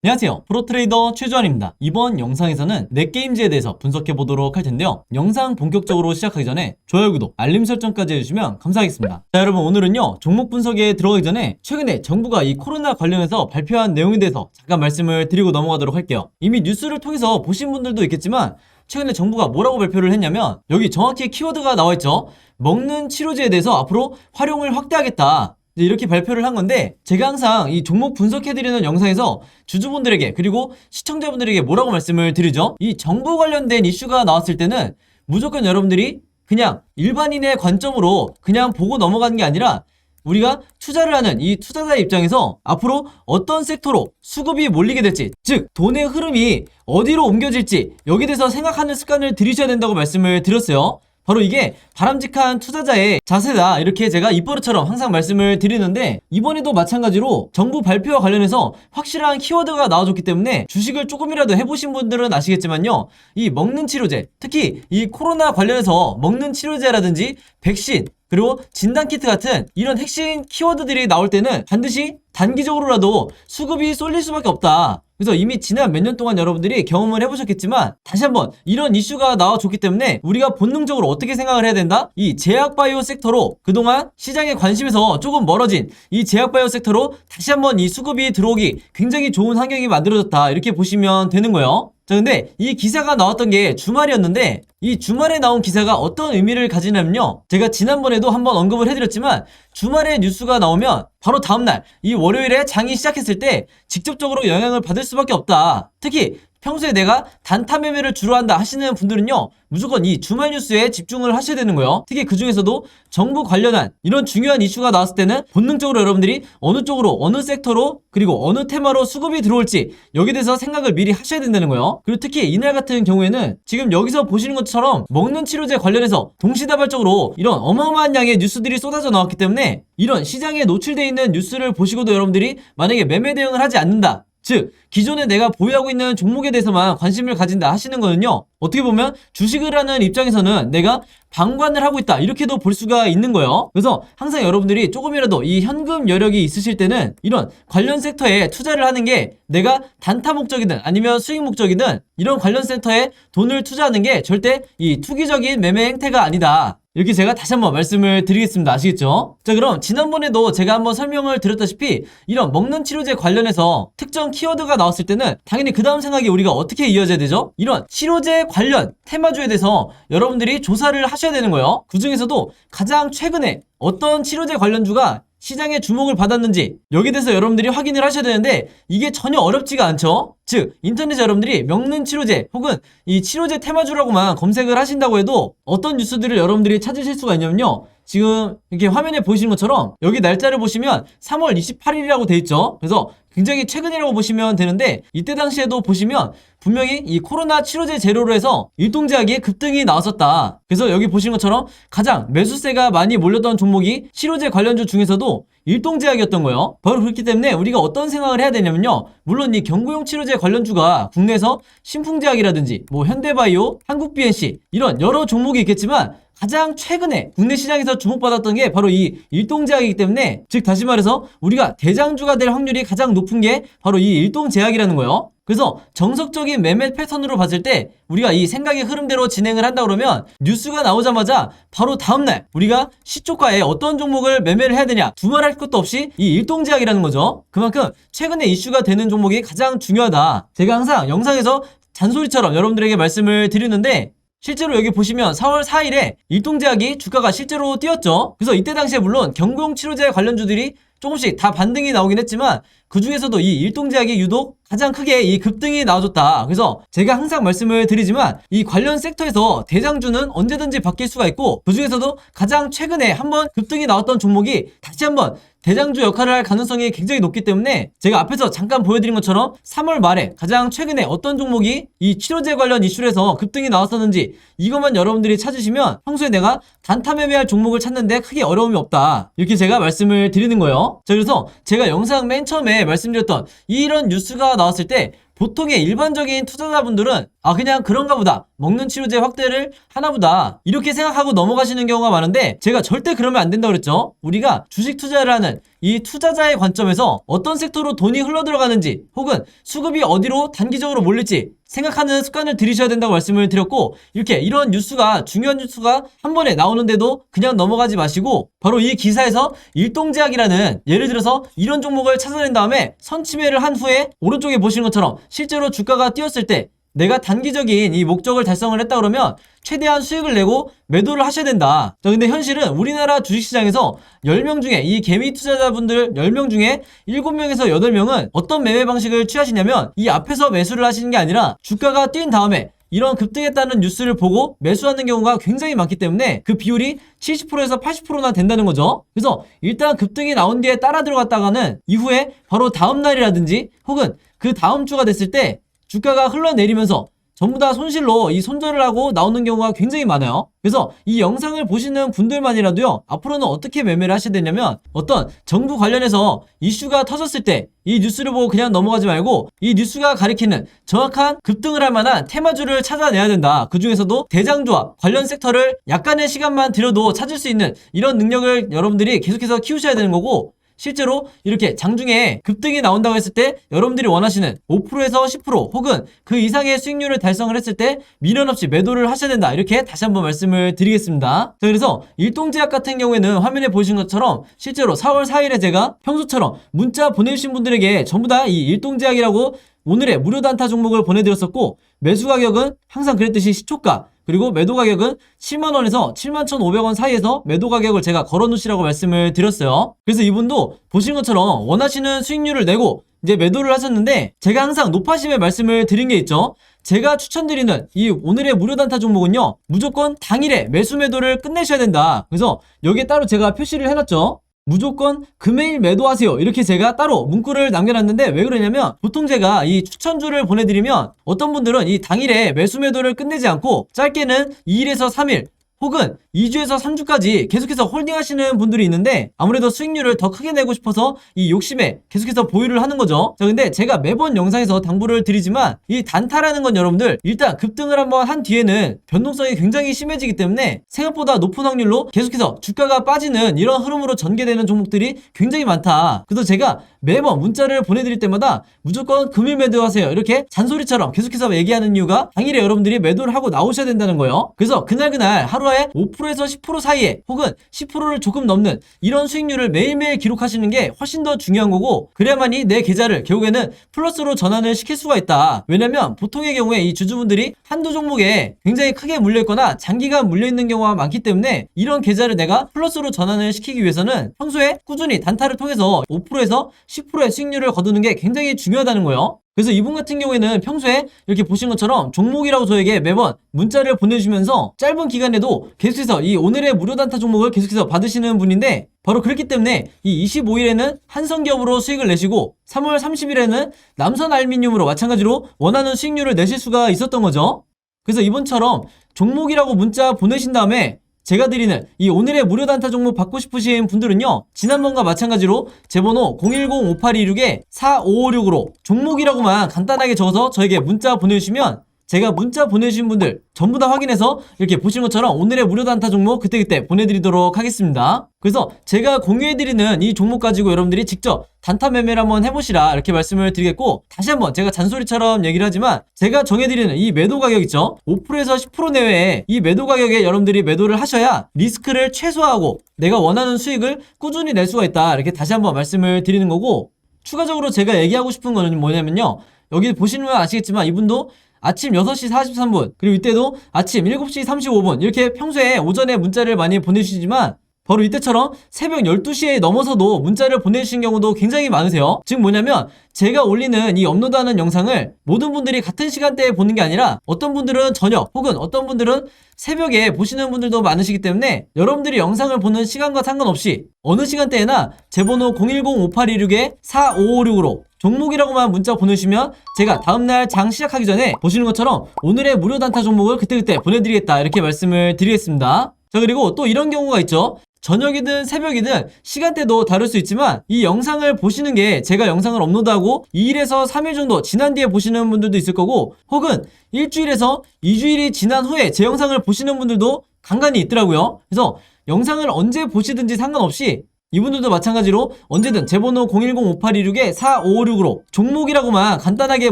안녕하세요. 프로트레이더 최주환입니다. 이번 영상에서는 넷게임즈에 대해서 분석해보도록 할 텐데요. 영상 본격적으로 시작하기 전에 좋아요, 구독, 알림 설정까지 해주시면 감사하겠습니다. 자, 여러분 오늘은요. 종목 분석에 들어가기 전에 최근에 정부가 이 코로나 관련해서 발표한 내용에 대해서 잠깐 말씀을 드리고 넘어가도록 할게요. 이미 뉴스를 통해서 보신 분들도 있겠지만 최근에 정부가 뭐라고 발표를 했냐면 여기 정확히 키워드가 나와있죠. 먹는 치료제에 대해서 앞으로 활용을 확대하겠다. 이렇게 발표를 한 건데 제가 항상 이 종목 분석해드리는 영상에서 주주분들에게 그리고 시청자분들에게 뭐라고 말씀을 드리죠? 이 정부 관련된 이슈가 나왔을 때는 무조건 여러분들이 그냥 일반인의 관점으로 그냥 보고 넘어가는 게 아니라 우리가 투자를 하는 이 투자자의 입장에서 앞으로 어떤 섹터로 수급이 몰리게 될지, 즉 돈의 흐름이 어디로 옮겨질지 여기에 대해서 생각하는 습관을 들이셔야 된다고 말씀을 드렸어요. 바로 이게 바람직한 투자자의 자세다, 이렇게 제가 입버릇처럼 항상 말씀을 드리는데 이번에도 마찬가지로 정부 발표와 관련해서 확실한 키워드가 나와줬기 때문에 주식을 조금이라도 해보신 분들은 아시겠지만요, 이 먹는 치료제, 특히 이 코로나 관련해서 먹는 치료제라든지 백신 그리고 진단키트 같은 이런 핵심 키워드들이 나올 때는 반드시 단기적으로라도 수급이 쏠릴 수밖에 없다. 그래서 이미 지난 몇 년 동안 여러분들이 경험을 해보셨겠지만 다시 한번 이런 이슈가 나와줬기 때문에 우리가 본능적으로 어떻게 생각을 해야 된다? 이 제약바이오 섹터로 그동안 시장의 관심에서 조금 멀어진 이 제약바이오 섹터로 다시 한번 이 수급이 들어오기 굉장히 좋은 환경이 만들어졌다, 이렇게 보시면 되는 거예요. 자, 근데 이 기사가 나왔던 게 주말이었는데 이 주말에 나온 기사가 어떤 의미를 가지냐면요, 제가 지난번에도 한번 언급을 해드렸지만 주말에 뉴스가 나오면 바로 다음날 이 월요일에 장이 시작했을 때 직접적으로 영향을 받을 수밖에 없다. 특히 평소에 내가 단타 매매를 주로 한다 하시는 분들은요, 무조건 이 주말 뉴스에 집중을 하셔야 되는 거예요. 특히 그 중에서도 정부 관련한 이런 중요한 이슈가 나왔을 때는 본능적으로 여러분들이 어느 쪽으로, 어느 섹터로, 그리고 어느 테마로 수급이 들어올지 여기에 대해서 생각을 미리 하셔야 된다는 거예요. 그리고 특히 이날 같은 경우에는 지금 여기서 보시는 것처럼 먹는 치료제 관련해서 동시다발적으로 이런 어마어마한 양의 뉴스들이 쏟아져 나왔기 때문에 이런 시장에 노출되어 있는 뉴스를 보시고도 여러분들이 만약에 매매 대응을 하지 않는다, 즉 기존에 내가 보유하고 있는 종목에 대해서만 관심을 가진다 하시는 거는요, 어떻게 보면 주식을 하는 입장에서는 내가 방관을 하고 있다, 이렇게도 볼 수가 있는 거예요. 그래서 항상 여러분들이 조금이라도 이 현금 여력이 있으실 때는 이런 관련 섹터에 투자를 하는 게, 내가 단타 목적이든 아니면 수익 목적이든 이런 관련 섹터에 돈을 투자하는 게 절대 이 투기적인 매매 행태가 아니다, 이렇게 제가 다시 한번 말씀을 드리겠습니다. 아시겠죠? 자, 그럼 지난번에도 제가 한번 설명을 드렸다시피 이런 먹는 치료제 관련해서 특정 키워드가 나왔을 때는 당연히 그 다음 생각이 우리가 어떻게 이어져야 되죠? 이런 치료제 관련 테마주에 대해서 여러분들이 조사를 하셔야 되는 거예요. 그 중에서도 가장 최근에 어떤 치료제 관련주가 시장의 주목을 받았는지 여기에 대해서 여러분들이 확인을 하셔야 되는데 이게 전혀 어렵지가 않죠. 즉 인터넷에 여러분들이 먹는 치료제 혹은 이 치료제 테마주라고만 검색을 하신다고 해도 어떤 뉴스들을 여러분들이 찾으실 수가 있냐면요, 지금 이렇게 화면에 보이시는 것처럼 여기 날짜를 보시면 3월 28일이라고 돼 있죠. 그래서 굉장히 최근이라고 보시면 되는데 이때 당시에도 보시면 분명히 이 코로나 치료제 재료로 해서 일동제약의 급등이 나왔었다. 그래서 여기 보시는 것처럼 가장 매수세가 많이 몰렸던 종목이 치료제 관련주 중에서도 일동제약이었던 거예요. 바로 그렇기 때문에 우리가 어떤 생각을 해야 되냐면요, 물론 이 경구용 치료제 관련주가 국내에서 신풍제약이라든지 뭐 현대바이오, 한국BNC 이런 여러 종목이 있겠지만 가장 최근에 국내 시장에서 주목받았던 게 바로 이 일동제약이기 때문에, 즉 다시 말해서 우리가 대장주가 될 확률이 가장 높은 게 바로 이 일동제약이라는 거예요. 그래서 정석적인 매매 패턴으로 봤을 때 우리가 이 생각의 흐름대로 진행을 한다 그러면 뉴스가 나오자마자 바로 다음날 우리가 시초가에 어떤 종목을 매매를 해야 되냐 두말할 것도 없이 이 일동제약이라는 거죠. 그만큼 최근에 이슈가 되는 종목이 가장 중요하다. 제가 항상 영상에서 잔소리처럼 여러분들에게 말씀을 드리는데 실제로 여기 보시면 4월 4일에 일동제약이 주가가 실제로 뛰었죠. 그래서 이때 당시에 물론 경구용 치료제 관련주들이 조금씩 다 반등이 나오긴 했지만 그 중에서도 이 일동제약이 유독 가장 크게 이 급등이 나와줬다. 그래서 제가 항상 말씀을 드리지만 이 관련 섹터에서 대장주는 언제든지 바뀔 수가 있고 그 중에서도 가장 최근에 한번 급등이 나왔던 종목이 다시 한번 대장주 역할을 할 가능성이 굉장히 높기 때문에 제가 앞에서 잠깐 보여드린 것처럼 3월 말에 가장 최근에 어떤 종목이 이 치료제 관련 이슈에서 급등이 나왔었는지 이것만 여러분들이 찾으시면 평소에 내가 단타 매매할 종목을 찾는데 크게 어려움이 없다, 이렇게 제가 말씀을 드리는 거예요. 자, 그래서 제가 영상 맨 처음에 말씀드렸던 이런 뉴스가 나왔을 때 보통의 일반적인 투자자분들은 그냥 그런가 보다, 먹는 치료제 확대를 하나 보다, 이렇게 생각하고 넘어가시는 경우가 많은데 제가 절대 그러면 안 된다고 그랬죠. 우리가 주식 투자를 하는 이 투자자의 관점에서 어떤 섹터로 돈이 흘러들어가는지 혹은 수급이 어디로 단기적으로 몰릴지 생각하는 습관을 들이셔야 된다고 말씀을 드렸고, 이렇게 이런 뉴스가, 중요한 뉴스가 한 번에 나오는데도 그냥 넘어가지 마시고 바로 이 기사에서 일동제약이라는, 예를 들어서 이런 종목을 찾아낸 다음에 선침해를 한 후에 오른쪽에 보시는 것처럼 실제로 주가가 뛰었을 때 내가 단기적인 이 목적을 달성을 했다 그러면 최대한 수익을 내고 매도를 하셔야 된다. 자, 근데 현실은 우리나라 주식시장에서 10명 중에, 이 개미 투자자분들 10명 중에 7명에서 8명은 어떤 매매 방식을 취하시냐면, 이 앞에서 매수를 하시는 게 아니라 주가가 뛴 다음에 이런 급등했다는 뉴스를 보고 매수하는 경우가 굉장히 많기 때문에 그 비율이 70%에서 80%나 된다는 거죠. 그래서 일단 급등이 나온 뒤에 따라 들어갔다가는 이후에 바로 다음 날이라든지 혹은 그 다음 주가 됐을 때 주가가 흘러내리면서 전부 다 손실로 이 손절을 하고 나오는 경우가 굉장히 많아요. 그래서 이 영상을 보시는 분들만이라도요, 앞으로는 어떻게 매매를 하셔야 되냐면, 어떤 정부 관련해서 이슈가 터졌을 때 이 뉴스를 보고 그냥 넘어가지 말고 이 뉴스가 가리키는 정확한 급등을 할 만한 테마주를 찾아내야 된다. 그 중에서도 대장주와 관련 섹터를 약간의 시간만 들여도 찾을 수 있는 이런 능력을 여러분들이 계속해서 키우셔야 되는 거고, 실제로 이렇게 장중에 급등이 나온다고 했을 때 여러분들이 원하시는 5%에서 10% 혹은 그 이상의 수익률을 달성을 했을 때 미련 없이 매도를 하셔야 된다. 이렇게 다시 한번 말씀을 드리겠습니다. 자, 그래서 일동제약 같은 경우에는 화면에 보시는 것처럼 실제로 4월 4일에 제가 평소처럼 문자 보내주신 분들에게 전부 다 이 일동제약이라고 오늘의 무료 단타 종목을 보내드렸었고, 매수 가격은 항상 그랬듯이 시초가, 그리고 매도 가격은 7만원에서 71,500원 사이에서 매도 가격을 제가 걸어놓으시라고 말씀을 드렸어요. 그래서 이분도 보신 것처럼 원하시는 수익률을 내고 이제 매도를 하셨는데, 제가 항상 높아심에 말씀을 드린 게 있죠. 제가 추천드리는 이 오늘의 무료 단타 종목은요, 무조건 당일에 매수 매도를 끝내셔야 된다. 그래서 여기에 따로 제가 표시를 해놨죠. 무조건 금요일 매도하세요. 이렇게 제가 따로 문구를 남겨놨는데, 왜 그러냐면 보통 제가 이 추천주를 보내드리면 어떤 분들은 이 당일에 매수 매도를 끝내지 않고 짧게는 2일에서 3일 혹은 2주에서 3주까지 계속해서 홀딩하시는 분들이 있는데, 아무래도 수익률을 더 크게 내고 싶어서 이 욕심에 계속해서 보유를 하는 거죠. 자, 근데 제가 매번 영상에서 당부를 드리지만 이 단타라는 건 여러분들 일단 급등을 한번 한 뒤에는 변동성이 굉장히 심해지기 때문에 생각보다 높은 확률로 계속해서 주가가 빠지는 이런 흐름으로 전개되는 종목들이 굉장히 많다. 그래서 제가 매번 문자를 보내드릴 때마다 무조건 금일 매도하세요 이렇게 잔소리처럼 계속해서 얘기하는 이유가, 당일에 여러분들이 매도를 하고 나오셔야 된다는 거예요. 그래서 그날 하루에 5%에서 10% 사이에 혹은 10%를 조금 넘는 이런 수익률을 매일매일 기록하시는 게 훨씬 더 중요한 거고, 그래야만이 내 계좌를 결국에는 플러스로 전환을 시킬 수가 있다. 왜냐면 보통의 경우에 이 주주분들이 한두 종목에 굉장히 크게 물려있거나 장기간 물려있는 경우가 많기 때문에 이런 계좌를 내가 플러스로 전환을 시키기 위해서는 평소에 꾸준히 단타를 통해서 5%에서 10%의 수익률을 거두는 게 굉장히 중요하다는 거예요. 그래서 이분 같은 경우에는 평소에 이렇게 보신 것처럼 종목이라고 저에게 매번 문자를 보내주면서 짧은 기간에도 계속해서 이 오늘의 무료 단타 종목을 계속해서 받으시는 분인데, 바로 그렇기 때문에 이 25일에는 한성기업으로 수익을 내시고 3월 30일에는 남선알미늄으로 마찬가지로 원하는 수익률을 내실 수가 있었던 거죠. 그래서 이분처럼 종목이라고 문자 보내신 다음에 제가 드리는 이 오늘의 무료 단타 종목 받고 싶으신 분들은요, 지난번과 마찬가지로 제 번호 010-5826-4556으로 종목이라고만 간단하게 적어서 저에게 문자 보내주시면 제가 문자 보내주신 분들 전부 다 확인해서 이렇게 보시는 것처럼 오늘의 무료 단타 종목 그때그때 보내드리도록 하겠습니다. 그래서 제가 공유해드리는 이 종목 가지고 여러분들이 직접 단타 매매를 한번 해보시라 이렇게 말씀을 드리겠고, 다시 한번 제가 잔소리처럼 얘기를 하지만 제가 정해드리는 이 매도 가격 있죠, 5%에서 10% 내외에 이 매도 가격에 여러분들이 매도를 하셔야 리스크를 최소화하고 내가 원하는 수익을 꾸준히 낼 수가 있다. 이렇게 다시 한번 말씀을 드리는 거고, 추가적으로 제가 얘기하고 싶은 거는 뭐냐면요, 여기 보시면 아시겠지만 이분도 아침 6시 43분 그리고 이때도 아침 7시 35분 이렇게 평소에 오전에 문자를 많이 보내주시지만 바로 이때처럼 새벽 12시에 넘어서도 문자를 보내주신 경우도 굉장히 많으세요. 즉 뭐냐면 제가 올리는 이 업로드하는 영상을 모든 분들이 같은 시간대에 보는 게 아니라 어떤 분들은 저녁 혹은 어떤 분들은 새벽에 보시는 분들도 많으시기 때문에 여러분들이 영상을 보는 시간과 상관없이 어느 시간대에나 제 번호 010-5826-4556으로 종목이라고만 문자 보내주시면 제가 다음날 장 시작하기 전에 보시는 것처럼 오늘의 무료 단타 종목을 그때그때 보내드리겠다 이렇게 말씀을 드리겠습니다. 자, 그리고 또 이런 경우가 있죠. 저녁이든 새벽이든 시간대도 다를 수 있지만 이 영상을 보시는 게 제가 영상을 업로드하고 2일에서 3일 정도 지난 뒤에 보시는 분들도 있을 거고, 혹은 일주일에서 2주일이 지난 후에 제 영상을 보시는 분들도 간간히 있더라고요. 그래서 영상을 언제 보시든지 상관없이 이분들도 마찬가지로 언제든 제 번호 010-5826-4556으로 종목이라고만 간단하게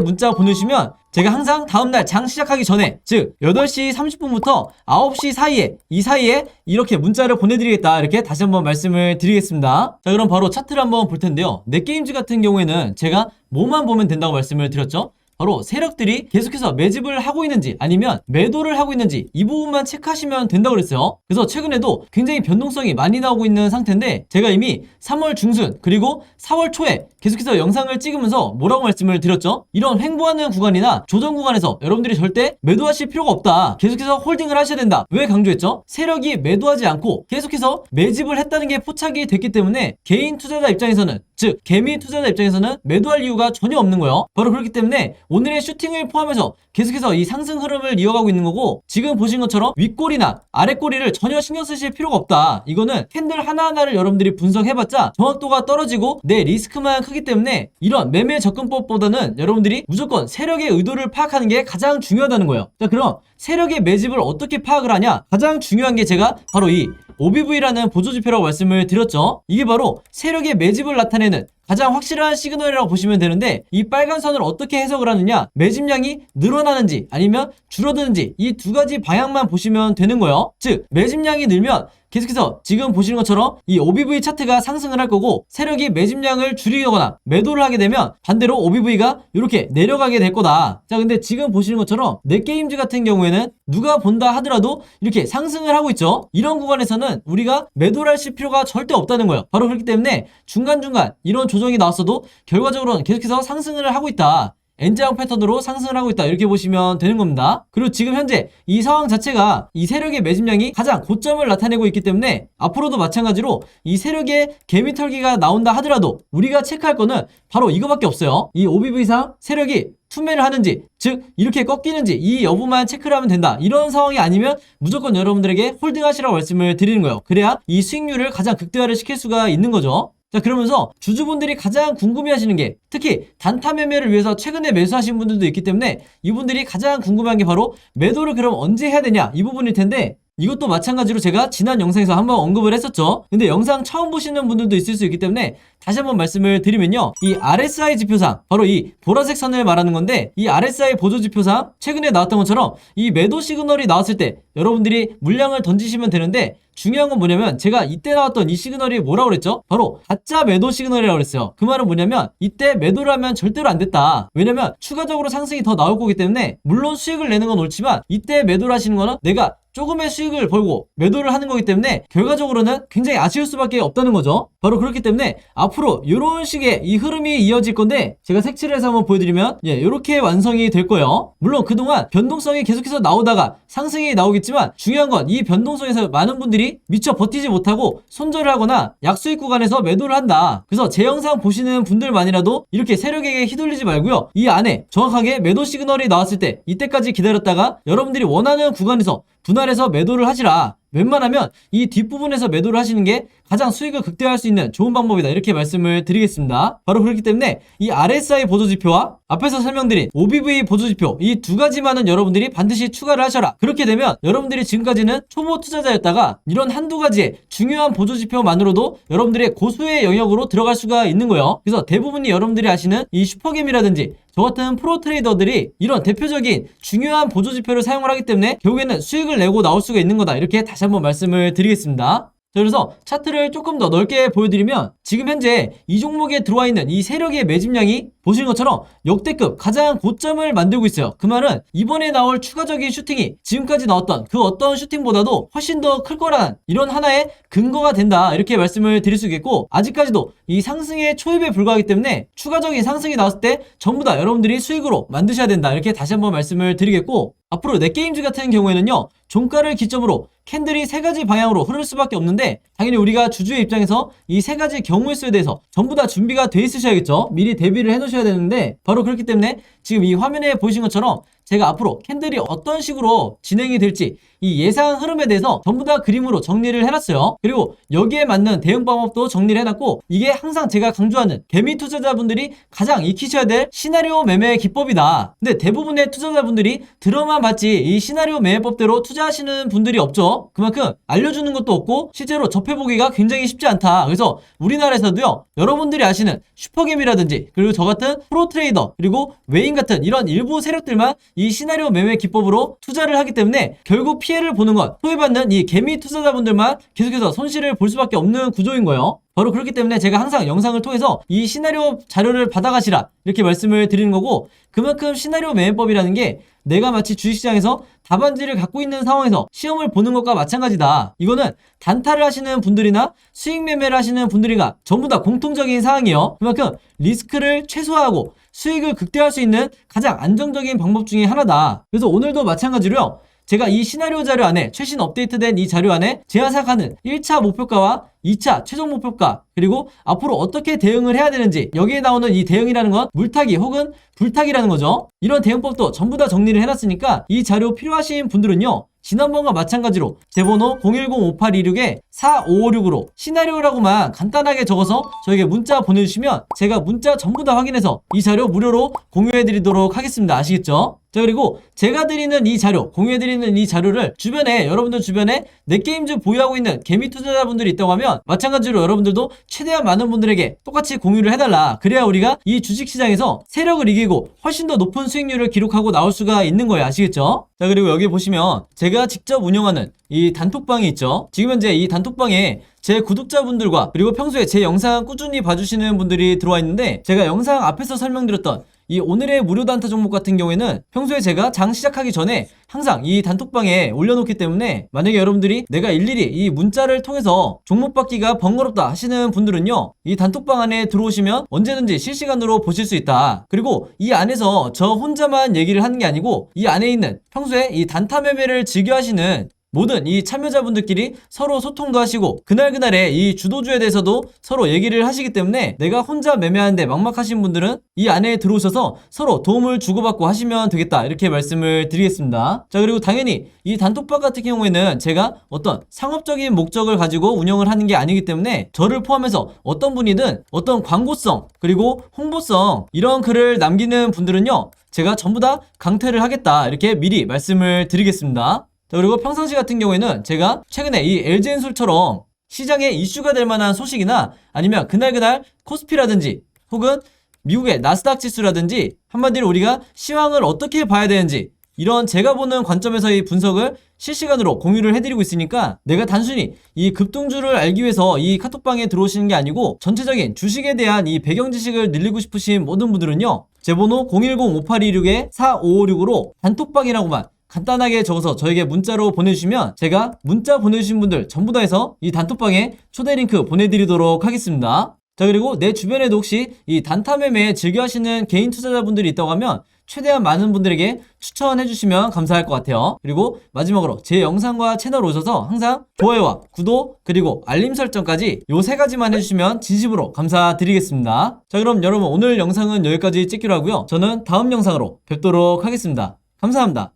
문자 보내주시면 제가 항상 다음날 장 시작하기 전에, 즉 8시 30분부터 9시 사이에, 이 사이에 이렇게 문자를 보내드리겠다, 이렇게 다시 한번 말씀을 드리겠습니다. 자, 그럼 바로 차트를 한번 볼 텐데요. 넷게임즈 같은 경우에는 제가 뭐만 보면 된다고 말씀을 드렸죠. 바로 세력들이 계속해서 매집을 하고 있는지 아니면 매도를 하고 있는지 이 부분만 체크하시면 된다고 그랬어요. 그래서 최근에도 굉장히 변동성이 많이 나오고 있는 상태인데, 제가 이미 3월 중순 그리고 4월 초에 계속해서 영상을 찍으면서 뭐라고 말씀을 드렸죠? 이런 횡보하는 구간이나 조정 구간에서 여러분들이 절대 매도하실 필요가 없다, 계속해서 홀딩을 하셔야 된다. 왜 강조했죠? 세력이 매도하지 않고 계속해서 매집을 했다는 게 포착이 됐기 때문에 개인 투자자 입장에서는, 즉 개미 투자자 입장에서는 매도할 이유가 전혀 없는 거예요. 바로 그렇기 때문에 오늘의 슈팅을 포함해서 계속해서 이 상승 흐름을 이어가고 있는 거고, 지금 보신 것처럼 윗꼬리나 아랫꼬리를 전혀 신경 쓰실 필요가 없다. 이거는 캔들 하나하나를 여러분들이 분석해봤자 정확도가 떨어지고 내 리스크만 크기 때문에 이런 매매 접근법보다는 여러분들이 무조건 세력의 의도를 파악하는 게 가장 중요하다는 거예요. 자, 그럼 세력의 매집을 어떻게 파악을 하냐? 가장 중요한 게 제가 바로 이 OBV라는 보조지표라고 말씀을 드렸죠. 이게 바로 세력의 매집을 나타내는 가장 확실한 시그널이라고 보시면 되는데, 이 빨간 선을 어떻게 해석을 하느냐, 매집량이 늘어나는지 아니면 줄어드는지 이 두 가지 방향만 보시면 되는 거예요. 즉 매집량이 늘면 계속해서 지금 보시는 것처럼 이 OBV 차트가 상승을 할 거고, 세력이 매집량을 줄이거나 매도를 하게 되면 반대로 OBV가 이렇게 내려가게 될 거다. 자, 근데 지금 보시는 것처럼 넷게임즈 같은 경우에는 누가 본다 하더라도 이렇게 상승을 하고 있죠. 이런 구간에서는 우리가 매도를 하실 필요가 절대 없다는 거예요. 바로 그렇기 때문에 중간중간 이런 조정이 나왔어도 결과적으로는 계속해서 상승을 하고 있다, N자형 패턴으로 상승을 하고 있다, 이렇게 보시면 되는 겁니다. 그리고 지금 현재 이 상황 자체가 이 세력의 매집량이 가장 고점을 나타내고 있기 때문에 앞으로도 마찬가지로 이 세력의 개미털기가 나온다 하더라도 우리가 체크할 거는 바로 이거밖에 없어요. 이 OBV상 세력이 투매를 하는지, 즉 이렇게 꺾이는지 이 여부만 체크를 하면 된다. 이런 상황이 아니면 무조건 여러분들에게 홀딩하시라고 말씀을 드리는 거예요. 그래야 이 수익률을 가장 극대화를 시킬 수가 있는 거죠. 자, 그러면서 주주분들이 가장 궁금해하시는 게, 특히 단타 매매를 위해서 최근에 매수하신 분들도 있기 때문에 이분들이 가장 궁금한 게 바로 매도를 그럼 언제 해야 되냐, 이 부분일 텐데, 이것도 마찬가지로 제가 지난 영상에서 한번 언급을 했었죠. 근데 영상 처음 보시는 분들도 있을 수 있기 때문에 다시 한번 말씀을 드리면요, 이 RSI 지표상, 바로 이 보라색 선을 말하는 건데, 이 RSI 보조 지표상 최근에 나왔던 것처럼 이 매도 시그널이 나왔을 때 여러분들이 물량을 던지시면 되는데, 중요한 건 뭐냐면 제가 이때 나왔던 이 시그널이 뭐라고 그랬죠? 바로 가짜 매도 시그널이라고 그랬어요. 그 말은 뭐냐면 이때 매도를 하면 절대로 안 됐다. 왜냐면 추가적으로 상승이 더 나올 거기 때문에, 물론 수익을 내는 건 옳지만 이때 매도를 하시는 거는 내가 조금의 수익을 벌고 매도를 하는 거기 때문에 결과적으로는 굉장히 아쉬울 수밖에 없다는 거죠. 바로 그렇기 때문에 앞으로 이런 식의 이 흐름이 이어질 건데, 제가 색칠을 해서 한번 보여드리면 이렇게 완성이 될 거예요. 물론 그동안 변동성이 계속해서 나오다가 상승이 나오겠지만, 중요한 건 이 변동성에서 많은 분들이 미처 버티지 못하고 손절을 하거나 약수익 구간에서 매도를 한다. 그래서 제 영상 보시는 분들만이라도 이렇게 세력에게 휘둘리지 말고요, 이 안에 정확하게 매도 시그널이 나왔을 때 이때까지 기다렸다가 여러분들이 원하는 구간에서 분할해서 매도를 하시라. 웬만하면 이 뒷부분에서 매도를 하시는 게 가장 수익을 극대화할 수 있는 좋은 방법이다, 이렇게 말씀을 드리겠습니다. 바로 그렇기 때문에 이 RSI 보조지표와 앞에서 설명드린 OBV 보조지표, 이 두 가지만은 여러분들이 반드시 추가를 하셔라. 그렇게 되면 여러분들이 지금까지는 초보 투자자였다가 이런 한두 가지의 중요한 보조지표만으로도 여러분들의 고수의 영역으로 들어갈 수가 있는 거예요. 그래서 대부분이 여러분들이 아시는 이 슈퍼겜이라든지 저 같은 프로 트레이더들이 이런 대표적인 중요한 보조지표를 사용을 하기 때문에 결국에는 수익을 내고 나올 수가 있는 거다, 이렇게 다시 한번 말씀을 드리겠습니다. 자, 그래서 차트를 조금 더 넓게 보여드리면, 지금 현재 이 종목에 들어와 있는 이 세력의 매집량이 보시는 것처럼 역대급 가장 고점을 만들고 있어요. 그 말은 이번에 나올 추가적인 슈팅이 지금까지 나왔던 그 어떤 슈팅보다도 훨씬 더 클 거라는 이런 하나의 근거가 된다, 이렇게 말씀을 드릴 수 있겠고, 아직까지도 이 상승의 초입에 불과하기 때문에 추가적인 상승이 나왔을 때 전부 다 여러분들이 수익으로 만드셔야 된다, 이렇게 다시 한번 말씀을 드리겠고, 앞으로 넷게임즈 같은 경우에는요, 종가를 기점으로 캔들이 세 가지 방향으로 흐를 수밖에 없는데, 당연히 우리가 주주의 입장에서 이 세 가지 경우의 수에 대해서 전부 다 준비가 돼 있으셔야겠죠. 미리 대비를 해 놓으셔야 되는데, 바로 그렇기 때문에 지금 이 화면에 보이신 것처럼 제가 앞으로 캔들이 어떤 식으로 진행이 될지 이 예상 흐름에 대해서 전부 다 그림으로 정리를 해놨어요. 그리고 여기에 맞는 대응 방법도 정리를 해놨고, 이게 항상 제가 강조하는 개미 투자자분들이 가장 익히셔야 될 시나리오 매매 기법이다. 근데 대부분의 투자자분들이 들어만 투자만 받지 이 시나리오 매매법대로 투자하시는 분들이 없죠. 그만큼 알려주는 것도 없고 실제로 접해보기가 굉장히 쉽지 않다. 그래서 우리나라에서도요, 여러분들이 아시는 슈퍼겜이라든지 그리고 저 같은 프로트레이더 그리고 웨인 같은 이런 일부 세력들만 이 시나리오 매매 기법으로 투자를 하기 때문에 결국 피해를 보는 것, 소외받는 이 개미 투자자분들만 계속해서 손실을 볼 수밖에 없는 구조인 거예요. 바로 그렇기 때문에 제가 항상 영상을 통해서 이 시나리오 자료를 받아가시라 이렇게 말씀을 드리는 거고, 그만큼 시나리오 매매법이라는 게 내가 마치 주식시장에서 답안지를 갖고 있는 상황에서 시험을 보는 것과 마찬가지다. 이거는 단타를 하시는 분들이나 수익 매매를 하시는 분들이가 전부 다 공통적인 사항이에요. 그만큼 리스크를 최소화하고 수익을 극대화할 수 있는 가장 안정적인 방법 중에 하나다. 그래서 오늘도 마찬가지로요, 제가 이 시나리오 자료 안에 최신 업데이트된 이 자료 안에 제가 생각하는 1차 목표가와 2차 최종 목표가 그리고 앞으로 어떻게 대응을 해야 되는지, 여기에 나오는 이 대응이라는 건 물타기 혹은 불타기라는 거죠. 이런 대응법도 전부 다 정리를 해놨으니까 이 자료 필요하신 분들은요, 지난번과 마찬가지로 제 번호 010-5826-4556으로 시나리오라고만 간단하게 적어서 저에게 문자 보내주시면 제가 문자 전부 다 확인해서 이 자료 무료로 공유해드리도록 하겠습니다. 아시겠죠? 자, 그리고 제가 드리는 이 자료, 공유해드리는 이 자료를 주변에, 여러분들 주변에 넷게임즈 보유하고 있는 개미 투자자분들이 있다고 하면 마찬가지로 여러분들도 최대한 많은 분들에게 똑같이 공유를 해달라. 그래야 우리가 이 주식시장에서 세력을 이기고 훨씬 더 높은 수익률을 기록하고 나올 수가 있는 거예요. 아시겠죠? 자, 그리고 여기 보시면 제가 직접 운영하는 이 단톡방이 있죠. 지금 현재 이 단톡방에 제 구독자분들과 그리고 평소에 제 영상 꾸준히 봐주시는 분들이 들어와 있는데, 제가 영상 앞에서 설명드렸던 이 오늘의 무료 단타 종목 같은 경우에는 평소에 제가 장 시작하기 전에 항상 이 단톡방에 올려놓기 때문에, 만약에 여러분들이 내가 일일이 이 문자를 통해서 종목 받기가 번거롭다 하시는 분들은요, 이 단톡방 안에 들어오시면 언제든지 실시간으로 보실 수 있다. 그리고 이 안에서 저 혼자만 얘기를 하는 게 아니고 이 안에 있는 평소에 이 단타 매매를 즐겨 하시는 모든 이 참여자분들끼리 서로 소통도 하시고 그날그날의 이 주도주에 대해서도 서로 얘기를 하시기 때문에, 내가 혼자 매매하는데 막막하신 분들은 이 안에 들어오셔서 서로 도움을 주고받고 하시면 되겠다, 이렇게 말씀을 드리겠습니다. 자, 그리고 당연히 이 단톡방 같은 경우에는 제가 어떤 상업적인 목적을 가지고 운영을 하는 게 아니기 때문에 저를 포함해서 어떤 분이든 어떤 광고성 그리고 홍보성 이런 글을 남기는 분들은요, 제가 전부 다 강퇴를 하겠다, 이렇게 미리 말씀을 드리겠습니다. 자, 그리고 평상시 같은 경우에는 제가 최근에 이 LG엔솔처럼 시장에 이슈가 될 만한 소식이나 아니면 그날 코스피라든지 혹은 미국의 나스닥 지수라든지, 한마디로 우리가 시황을 어떻게 봐야 되는지 이런 제가 보는 관점에서의 분석을 실시간으로 공유를 해드리고 있으니까, 내가 단순히 이 급등주를 알기 위해서 이 카톡방에 들어오시는 게 아니고 전체적인 주식에 대한 이 배경 지식을 늘리고 싶으신 모든 분들은요, 제 번호 010-5826-4556으로 단톡방이라고만 간단하게 적어서 저에게 문자로 보내주시면 제가 문자 보내주신 분들 전부 다 해서 이 단톡방에 초대 링크 보내드리도록 하겠습니다. 자, 그리고 내 주변에도 혹시 이 단타 매매 즐겨 하시는 개인 투자자분들이 있다고 하면 최대한 많은 분들에게 추천해 주시면 감사할 것 같아요. 그리고 마지막으로 제 영상과 채널 오셔서 항상 좋아요와 구독 그리고 알림 설정까지 요 3가지만 해주시면 진심으로 감사드리겠습니다. 자, 그럼 여러분 오늘 영상은 여기까지 찍기로 하고요. 저는 다음 영상으로 뵙도록 하겠습니다. 감사합니다.